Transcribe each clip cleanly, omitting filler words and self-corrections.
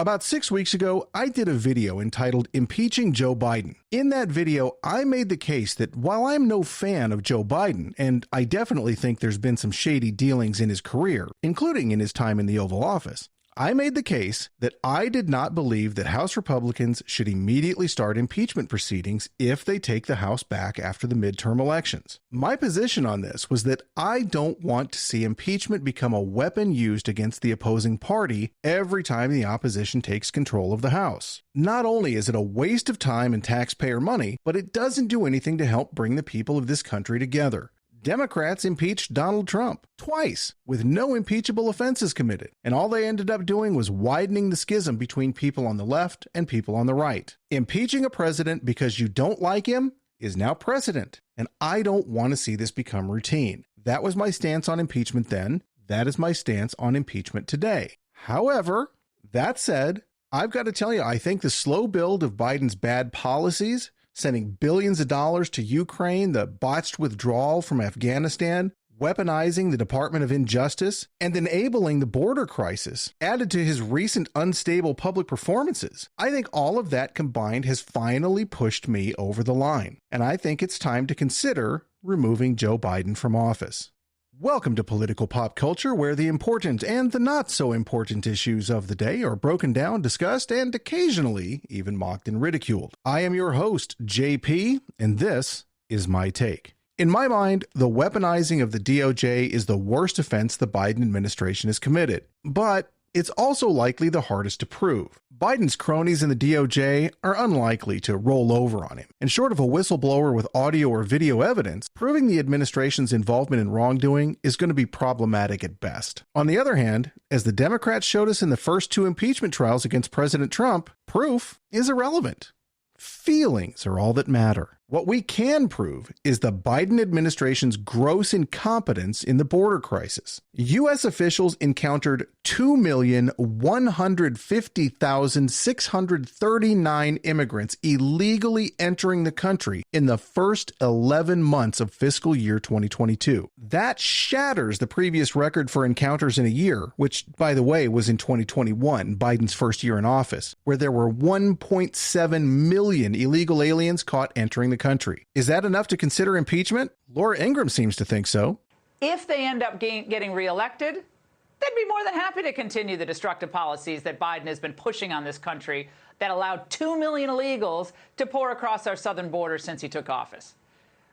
About 6 weeks ago, I did a video entitled Impeaching Joe Biden. In that video, I made the case that while I'm no fan of Joe Biden, and I definitely think there's been some shady dealings in his career, including in his time in the Oval Office, I made the case that I did not believe that House Republicans should immediately start impeachment proceedings if they take the House back after the midterm elections. My position on this was that I don't want to see impeachment become a weapon used against the opposing party every time the opposition takes control of the House. Not only is it a waste of time and taxpayer money, but it doesn't do anything to help bring the people of this country together. Democrats impeached Donald Trump twice with no impeachable offenses committed, and all they ended up doing was widening the schism between people on the left and people on the right. Impeaching a president because you don't like him is now precedent, and I don't want to see this become routine. That was my stance on impeachment then. That is my stance on impeachment today. However, that said, I've got to tell you, I think the slow build of Biden's bad policies, sending billions of dollars to Ukraine, the botched withdrawal from Afghanistan, weaponizing the Department of Injustice, and enabling the border crisis, added to his recent unstable public performances. I think all of that combined has finally pushed me over the line, and I think it's time to consider removing Joe Biden from office. Welcome to Political Pop Culture, where the important and the not so important issues of the day are broken down, discussed, and occasionally even mocked and ridiculed. I am your host, JP, and this is my take. In my mind, the weaponizing of the DOJ is the worst offense the Biden administration has committed, but it's also likely the hardest to prove. Biden's cronies in the DOJ are unlikely to roll over on him, and short of a whistleblower with audio or video evidence, proving the administration's involvement in wrongdoing is going to be problematic at best. On the other hand, as the Democrats showed us in the first two impeachment trials against President Trump, proof is irrelevant. Feelings are all that matter. What we can prove is the Biden administration's gross incompetence in the border crisis. U.S. officials encountered 2,150,639 immigrants illegally entering the country in the first 11 months of fiscal year 2022. That shatters the previous record for encounters in a year, which, by the way, was in 2021, Biden's first year in office, where there were 1.7 million illegal aliens caught entering the country. Is that enough to consider impeachment? Laura Ingraham seems to think so. If they end up getting reelected, they'd be more than happy to continue the destructive policies that Biden has been pushing on this country that allowed 2 million illegals to pour across our southern border since he took office.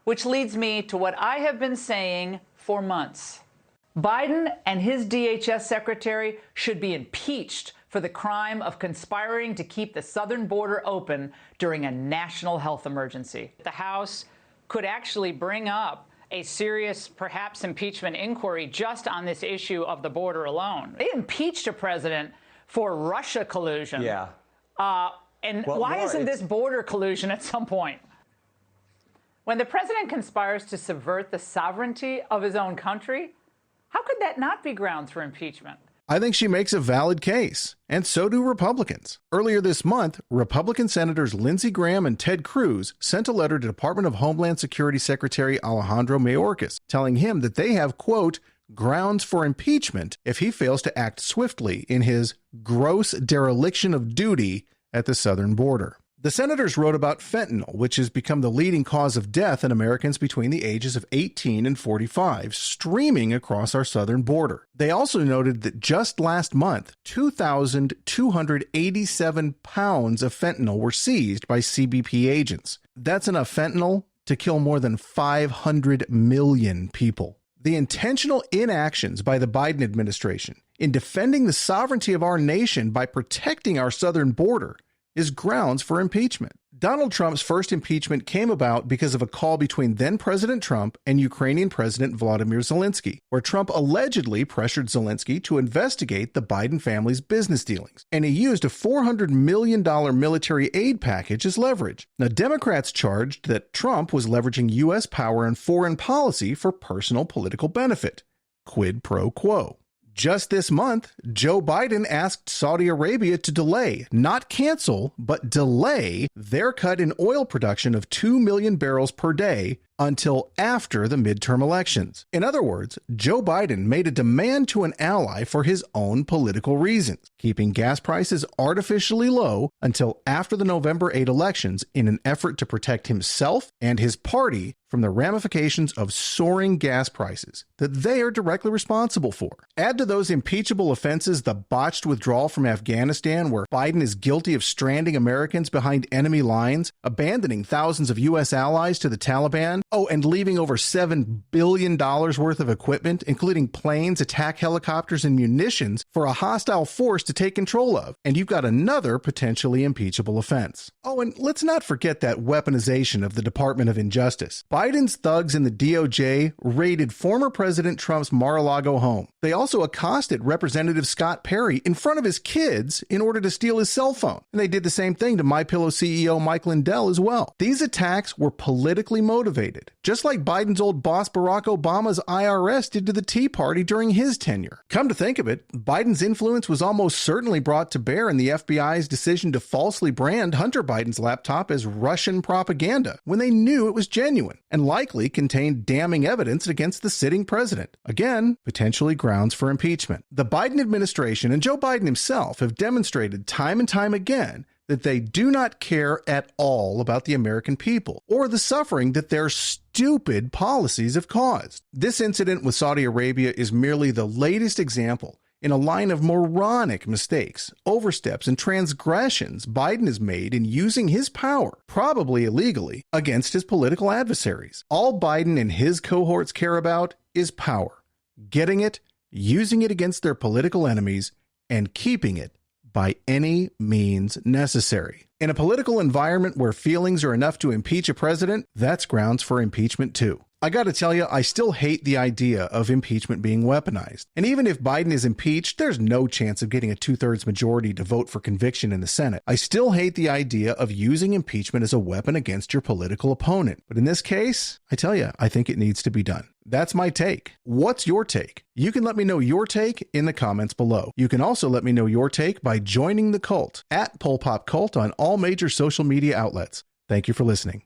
Which leads me to what I have been saying for months. Biden and his DHS secretary should be impeached for the crime of conspiring to keep the southern border open during a national health emergency. The House could actually bring up a serious, perhaps impeachment inquiry just on this issue of the border alone. They impeached a president for Russia collusion. Yeah. Why isn't this border collusion at some point? When the president conspires to subvert the sovereignty of his own country, how could that not be grounds for impeachment? I think she makes a valid case, and so do Republicans. Earlier this month, Republican Senators Lindsey Graham and Ted Cruz sent a letter to Department of Homeland Security Secretary Alejandro Mayorkas, telling him that they have, quote, grounds for impeachment if he fails to act swiftly in his gross dereliction of duty at the southern border. The senators wrote about fentanyl, which has become the leading cause of death in Americans between the ages of 18 and 45, streaming across our southern border. They also noted that just last month, 2,287 pounds of fentanyl were seized by CBP agents. That's enough fentanyl to kill more than 500 million people. The intentional inactions by the Biden administration in defending the sovereignty of our nation by protecting our southern border is grounds for impeachment. Donald Trump's first impeachment came about because of a call between then-President Trump and Ukrainian President Volodymyr Zelensky, where Trump allegedly pressured Zelensky to investigate the Biden family's business dealings, and he used a $400 million military aid package as leverage. Now, Democrats charged that Trump was leveraging U.S. power and foreign policy for personal political benefit. Quid pro quo. Just this month, Joe Biden asked Saudi Arabia to delay, not cancel, but delay their cut in oil production of 2 million barrels per day until after the midterm elections. In other words, Joe Biden made a demand to an ally for his own political reasons, keeping gas prices artificially low until after the November 8 elections in an effort to protect himself and his party from the ramifications of soaring gas prices that they are directly responsible for. Add to those impeachable offenses the botched withdrawal from Afghanistan, where Biden is guilty of stranding Americans behind enemy lines, abandoning thousands of U.S. allies to the Taliban, and leaving over $7 billion worth of equipment, including planes, attack helicopters, and munitions, for a hostile force to take control of. And you've got another potentially impeachable offense. And let's not forget that weaponization of the Department of Injustice. Biden's thugs in the DOJ raided former President Trump's Mar-a-Lago home. They also accosted Representative Scott Perry in front of his kids in order to steal his cell phone. And they did the same thing to MyPillow CEO Mike Lindell as well. These attacks were politically motivated, just like Biden's old boss Barack Obama's IRS did to the Tea Party during his tenure. Come to think of it, Biden's influence was almost certainly brought to bear in the FBI's decision to falsely brand Hunter Biden's laptop as Russian propaganda when they knew it was genuine and likely contained damning evidence against the sitting president. Again, potentially grounds for impeachment. The Biden administration and Joe Biden himself have demonstrated time and time again that they do not care at all about the American people or the suffering that their stupid policies have caused. This incident with Saudi Arabia is merely the latest example in a line of moronic mistakes, oversteps, and transgressions Biden has made in using his power, probably illegally, against his political adversaries. All Biden and his cohorts care about is power, getting it, using it against their political enemies, and keeping it by any means necessary. In a political environment where feelings are enough to impeach a president, that's grounds for impeachment too. I gotta tell you, I still hate the idea of impeachment being weaponized. And even if Biden is impeached, there's no chance of getting a 2/3 majority to vote for conviction in the Senate. I still hate the idea of using impeachment as a weapon against your political opponent. But in this case, I tell you, I think it needs to be done. That's my take. What's your take? You can let me know your take in the comments below. You can also let me know your take by joining the cult at PolPopCult on all major social media outlets. Thank you for listening.